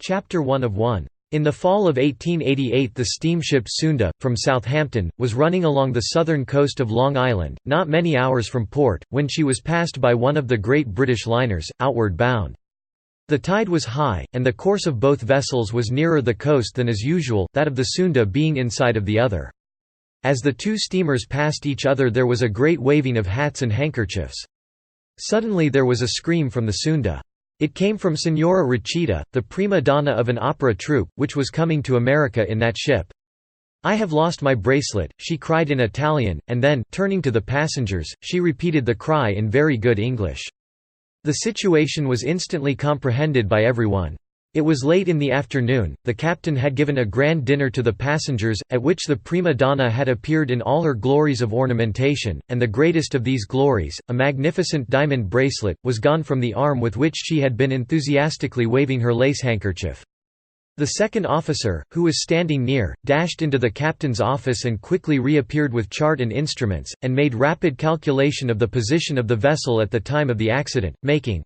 Chapter 1 of 1. In the fall of 1888 the steamship Sunda, from Southampton, was running along the southern coast of Long Island, not many hours from port, when she was passed by one of the great British liners, outward bound. The tide was high, and the course of both vessels was nearer the coast than as usual, that of the Sunda being inside of the other. As the two steamers passed each other there was a great waving of hats and handkerchiefs. Suddenly there was a scream from the Sunda. It came from Signora Rachita, the prima donna of an opera troupe, which was coming to America in that ship. "I have lost my bracelet," she cried in Italian, and then, turning to the passengers, she repeated the cry in very good English. The situation was instantly comprehended by everyone. It was late in the afternoon, the captain had given a grand dinner to the passengers, at which the prima donna had appeared in all her glories of ornamentation, and the greatest of these glories, a magnificent diamond bracelet, was gone from the arm with which she had been enthusiastically waving her lace handkerchief. The second officer, who was standing near, dashed into the captain's office and quickly reappeared with chart and instruments, and made rapid calculation of the position of the vessel at the time of the accident, making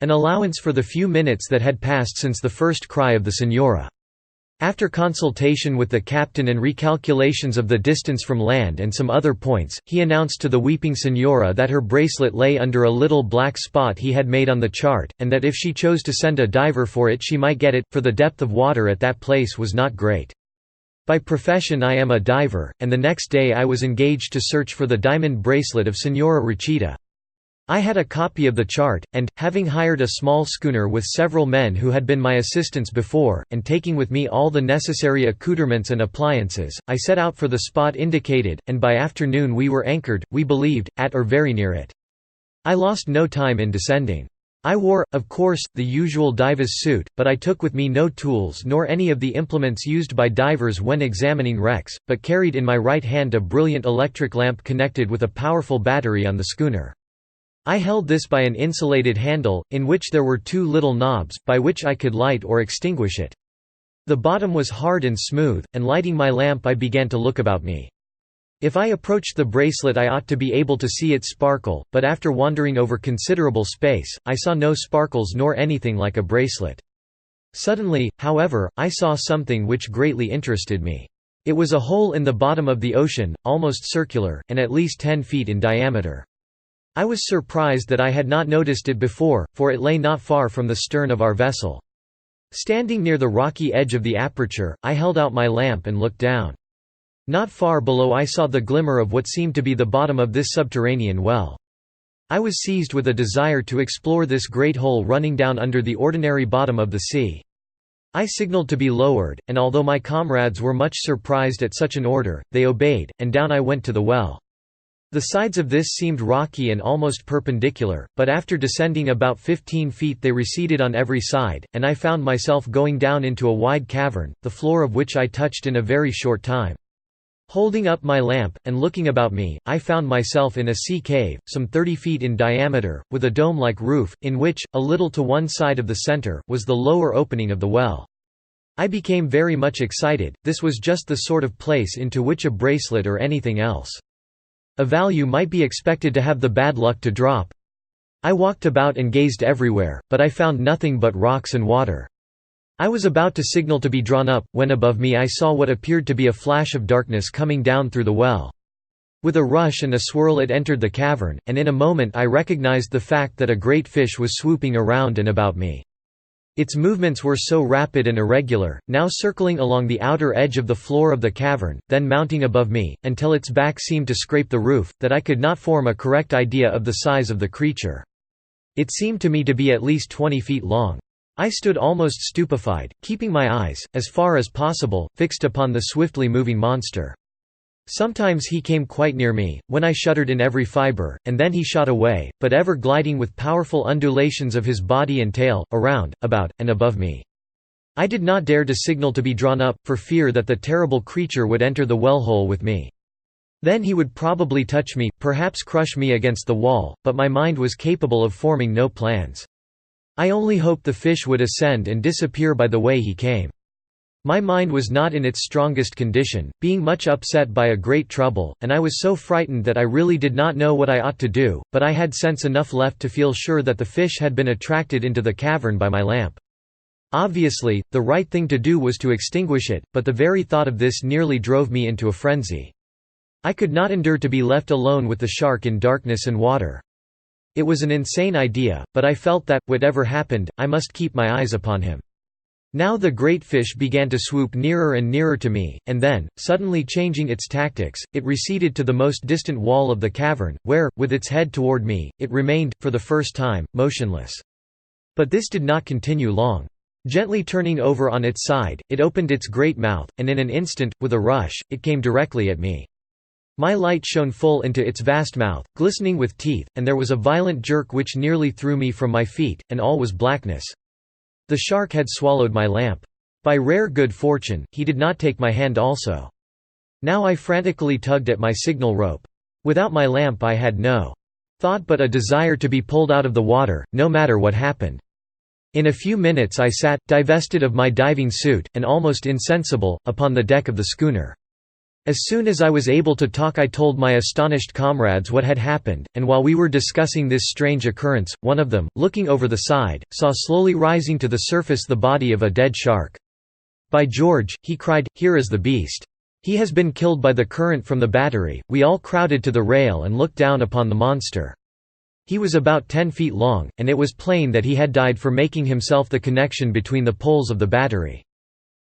an allowance for the few minutes that had passed since the first cry of the Signora. After consultation with the captain and recalculations of the distance from land and some other points, he announced to the weeping Signora that her bracelet lay under a little black spot he had made on the chart, and that if she chose to send a diver for it she might get it, for the depth of water at that place was not great. By profession I am a diver, and the next day I was engaged to search for the diamond bracelet of Signora Rachita. I had a copy of the chart, and, having hired a small schooner with several men who had been my assistants before, and taking with me all the necessary accoutrements and appliances, I set out for the spot indicated, and by afternoon we were anchored, we believed, at or very near it. I lost no time in descending. I wore, of course, the usual diver's suit, but I took with me no tools nor any of the implements used by divers when examining wrecks, but carried in my right hand a brilliant electric lamp connected with a powerful battery on the schooner. I held this by an insulated handle, in which there were two little knobs, by which I could light or extinguish it. The bottom was hard and smooth, and lighting my lamp I began to look about me. If I approached the bracelet I ought to be able to see it sparkle, but after wandering over considerable space, I saw no sparkles nor anything like a bracelet. Suddenly, however, I saw something which greatly interested me. It was a hole in the bottom of the ocean, almost circular, and at least 10 feet in diameter. I was surprised that I had not noticed it before, for it lay not far from the stern of our vessel. Standing near the rocky edge of the aperture, I held out my lamp and looked down. Not far below I saw the glimmer of what seemed to be the bottom of this subterranean well. I was seized with a desire to explore this great hole running down under the ordinary bottom of the sea. I signaled to be lowered, and although my comrades were much surprised at such an order, they obeyed, and down I went to the well. The sides of this seemed rocky and almost perpendicular, but after descending about 15 feet they receded on every side, and I found myself going down into a wide cavern, the floor of which I touched in a very short time. Holding up my lamp, and looking about me, I found myself in a sea cave, some 30 feet in diameter, with a dome-like roof, in which, a little to one side of the center, was the lower opening of the well. I became very much excited. This was just the sort of place into which a bracelet or anything else of value might be expected to have the bad luck to drop. I walked about and gazed everywhere, but I found nothing but rocks and water. I was about to signal to be drawn up, when above me I saw what appeared to be a flash of darkness coming down through the well. With a rush and a swirl it entered the cavern, and in a moment I recognized the fact that a great fish was swooping around and about me. Its movements were so rapid and irregular, now circling along the outer edge of the floor of the cavern, then mounting above me, until its back seemed to scrape the roof, that I could not form a correct idea of the size of the creature. It seemed to me to be at least 20 feet long. I stood almost stupefied, keeping my eyes, as far as possible, fixed upon the swiftly moving monster. Sometimes he came quite near me, when I shuddered in every fibre, and then he shot away, but ever gliding with powerful undulations of his body and tail, around, about, and above me. I did not dare to signal to be drawn up, for fear that the terrible creature would enter the well-hole with me. Then he would probably touch me, perhaps crush me against the wall, but my mind was capable of forming no plans. I only hoped the fish would ascend and disappear by the way he came. My mind was not in its strongest condition, being much upset by a great trouble, and I was so frightened that I really did not know what I ought to do, but I had sense enough left to feel sure that the fish had been attracted into the cavern by my lamp. Obviously, the right thing to do was to extinguish it, but the very thought of this nearly drove me into a frenzy. I could not endure to be left alone with the shark in darkness and water. It was an insane idea, but I felt that, whatever happened, I must keep my eyes upon him. Now the great fish began to swoop nearer and nearer to me, and then, suddenly changing its tactics, it receded to the most distant wall of the cavern, where, with its head toward me, it remained, for the first time, motionless. But this did not continue long. Gently turning over on its side, it opened its great mouth, and in an instant, with a rush, it came directly at me. My light shone full into its vast mouth, glistening with teeth, and there was a violent jerk which nearly threw me from my feet, and all was blackness. The shark had swallowed my lamp. By rare good fortune, he did not take my hand also. Now I frantically tugged at my signal rope. Without my lamp I had no thought but a desire to be pulled out of the water, no matter what happened. In a few minutes I sat, divested of my diving suit, and almost insensible, upon the deck of the schooner. As soon as I was able to talk I told my astonished comrades what had happened, and while we were discussing this strange occurrence, one of them, looking over the side, saw slowly rising to the surface the body of a dead shark. "By George," he cried, "here is the beast. He has been killed by the current from the battery." We all crowded to the rail and looked down upon the monster. He was about 10 feet long, and it was plain that he had died for making himself the connection between the poles of the battery.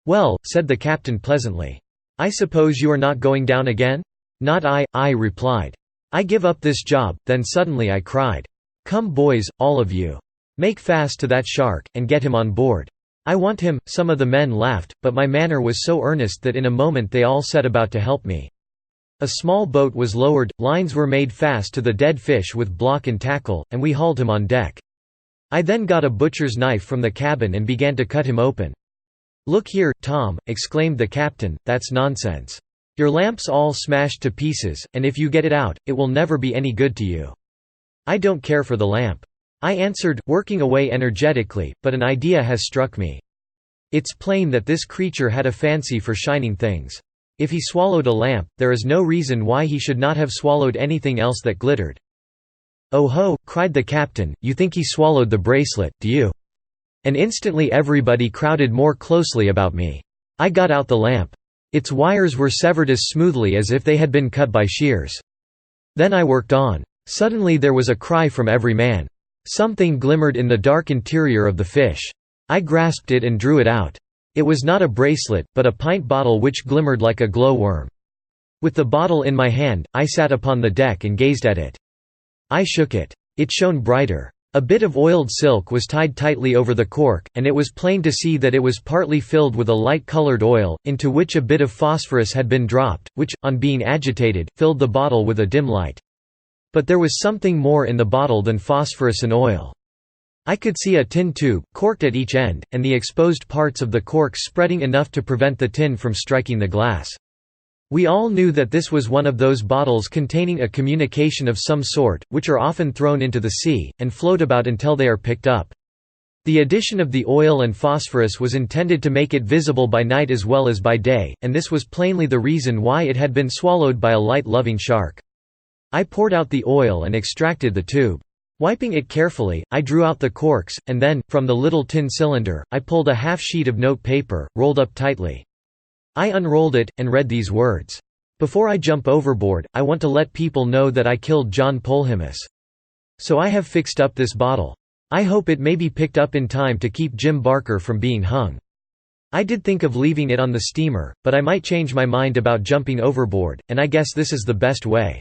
"Well," said the captain pleasantly, "I suppose you are not going down again?" "Not I replied. "I give up this job." Then suddenly I cried, "Come boys, all of you. Make fast to that shark, and get him on board. I want him." Some of the men laughed, but my manner was so earnest that in a moment they all set about to help me. A small boat was lowered, lines were made fast to the dead fish with block and tackle, and we hauled him on deck. I then got a butcher's knife from the cabin and began to cut him open. "Look here, Tom," exclaimed the captain, "that's nonsense. Your lamp's all smashed to pieces, and if you get it out, it will never be any good to you." "I don't care for the lamp," I answered, working away energetically, "but an idea has struck me. It's plain that this creature had a fancy for shining things. If he swallowed a lamp, there is no reason why he should not have swallowed anything else that glittered." "Oh ho," cried the captain, "you think he swallowed the bracelet, do you?" And instantly everybody crowded more closely about me. I got out the lamp. Its wires were severed as smoothly as if they had been cut by shears. Then I worked on. Suddenly there was a cry from every man. Something glimmered in the dark interior of the fish. I grasped it and drew it out. It was not a bracelet, but a pint bottle which glimmered like a glow-worm. With the bottle in my hand, I sat upon the deck and gazed at it. I shook it. It shone brighter. A bit of oiled silk was tied tightly over the cork, and it was plain to see that it was partly filled with a light-colored oil, into which a bit of phosphorus had been dropped, which, on being agitated, filled the bottle with a dim light. But there was something more in the bottle than phosphorus and oil. I could see a tin tube, corked at each end, and the exposed parts of the cork spreading enough to prevent the tin from striking the glass. We all knew that this was one of those bottles containing a communication of some sort, which are often thrown into the sea, and float about until they are picked up. The addition of the oil and phosphorus was intended to make it visible by night as well as by day, and this was plainly the reason why it had been swallowed by a light-loving shark. I poured out the oil and extracted the tube. Wiping it carefully, I drew out the corks, and then, from the little tin cylinder, I pulled a half sheet of note paper, rolled up tightly. I unrolled it, and read these words. "Before I jump overboard, I want to let people know that I killed John Polhemus. So I have fixed up this bottle. I hope it may be picked up in time to keep Jim Barker from being hung. I did think of leaving it on the steamer, but I might change my mind about jumping overboard, and I guess this is the best way.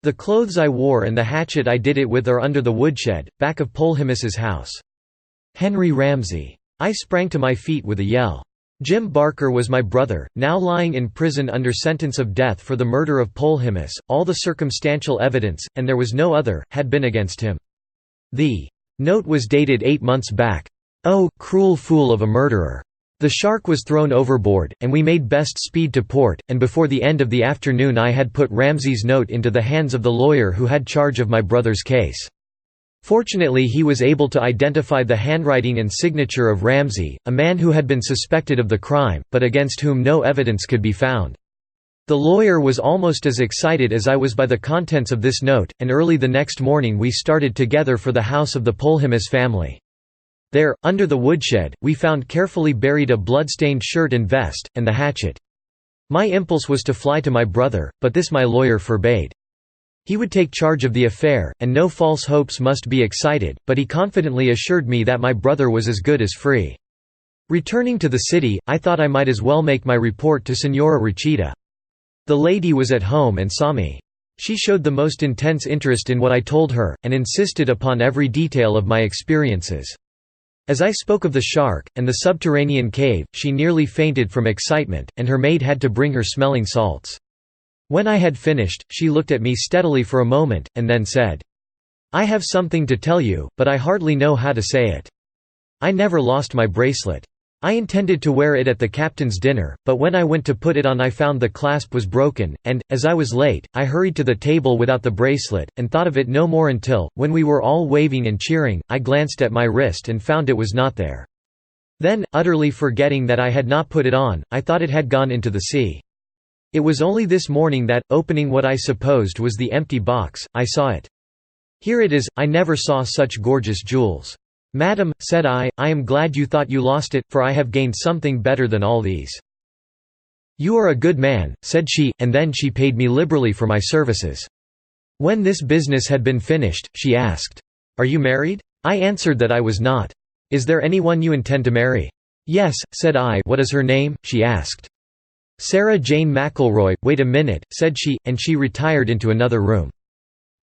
The clothes I wore and the hatchet I did it with are under the woodshed, back of Polhemus's house. Henry Ramsey." I sprang to my feet with a yell. Jim Barker was my brother, now lying in prison under sentence of death for the murder of Polhemus. All the circumstantial evidence, and there was no other, had been against him. The note was dated 8 months back. Oh, cruel fool of a murderer! The shark was thrown overboard, and we made best speed to port, and before the end of the afternoon I had put Ramsey's note into the hands of the lawyer who had charge of my brother's case. Fortunately he was able to identify the handwriting and signature of Ramsey, a man who had been suspected of the crime, but against whom no evidence could be found. The lawyer was almost as excited as I was by the contents of this note, and early the next morning we started together for the house of the Polhemus family. There, under the woodshed, we found carefully buried a blood-stained shirt and vest, and the hatchet. My impulse was to fly to my brother, but this my lawyer forbade. He would take charge of the affair, and no false hopes must be excited, but he confidently assured me that my brother was as good as free. Returning to the city, I thought I might as well make my report to Signora Rachita. The lady was at home and saw me. She showed the most intense interest in what I told her, and insisted upon every detail of my experiences. As I spoke of the shark, and the subterranean cave, she nearly fainted from excitement, and her maid had to bring her smelling salts. When I had finished, she looked at me steadily for a moment, and then said, "I have something to tell you, but I hardly know how to say it. I never lost my bracelet. I intended to wear it at the captain's dinner, but when I went to put it on I found the clasp was broken, and, as I was late, I hurried to the table without the bracelet, and thought of it no more until, when we were all waving and cheering, I glanced at my wrist and found it was not there. Then, utterly forgetting that I had not put it on, I thought it had gone into the sea. It was only this morning that, opening what I supposed was the empty box, I saw it. Here it is. I never saw such gorgeous jewels. Madam, said I am glad you thought you lost it, for I have gained something better than all these. You are a good man, said she, and then she paid me liberally for my services. When this business had been finished, she asked, "Are you married?" I answered that I was not. "Is there anyone you intend to marry?" "Yes," said I. "What is her name?" she asked. "Sarah Jane McElroy." "Wait a minute," said she, and she retired into another room.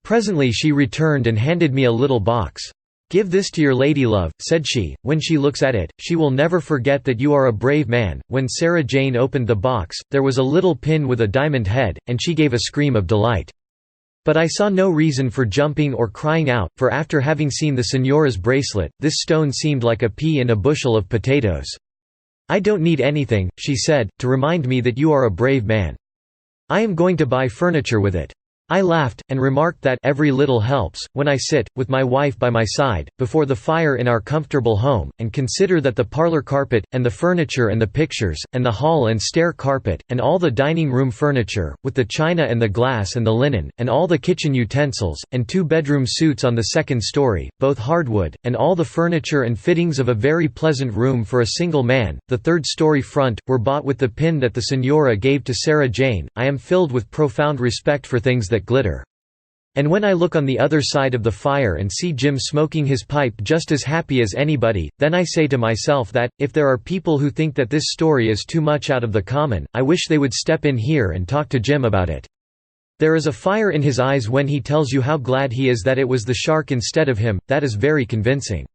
Presently she returned and handed me a little box. "Give this to your ladylove," said she. "When she looks at it, she will never forget that you are a brave man." When Sarah Jane opened the box, there was a little pin with a diamond head, and she gave a scream of delight. But I saw no reason for jumping or crying out, for after having seen the Signora's bracelet, this stone seemed like a pea in a bushel of potatoes. "I don't need anything," she said, "to remind me that you are a brave man. I am going to buy furniture with it." I laughed, and remarked that every little helps. When I sit, with my wife by my side, before the fire in our comfortable home, and consider that the parlor carpet, and the furniture and the pictures, and the hall and stair carpet, and all the dining room furniture, with the china and the glass and the linen, and all the kitchen utensils, and 2 bedroom suites on the 2nd story, both hardwood, and all the furniture and fittings of a very pleasant room for a single man, the 3rd story front, were bought with the pin that the Signora gave to Sarah Jane, I am filled with profound respect for things that glitter. And when I look on the other side of the fire and see Jim smoking his pipe just as happy as anybody, then I say to myself that, if there are people who think that this story is too much out of the common, I wish they would step in here and talk to Jim about it. There is a fire in his eyes when he tells you how glad he is that it was the shark instead of him. That is very convincing.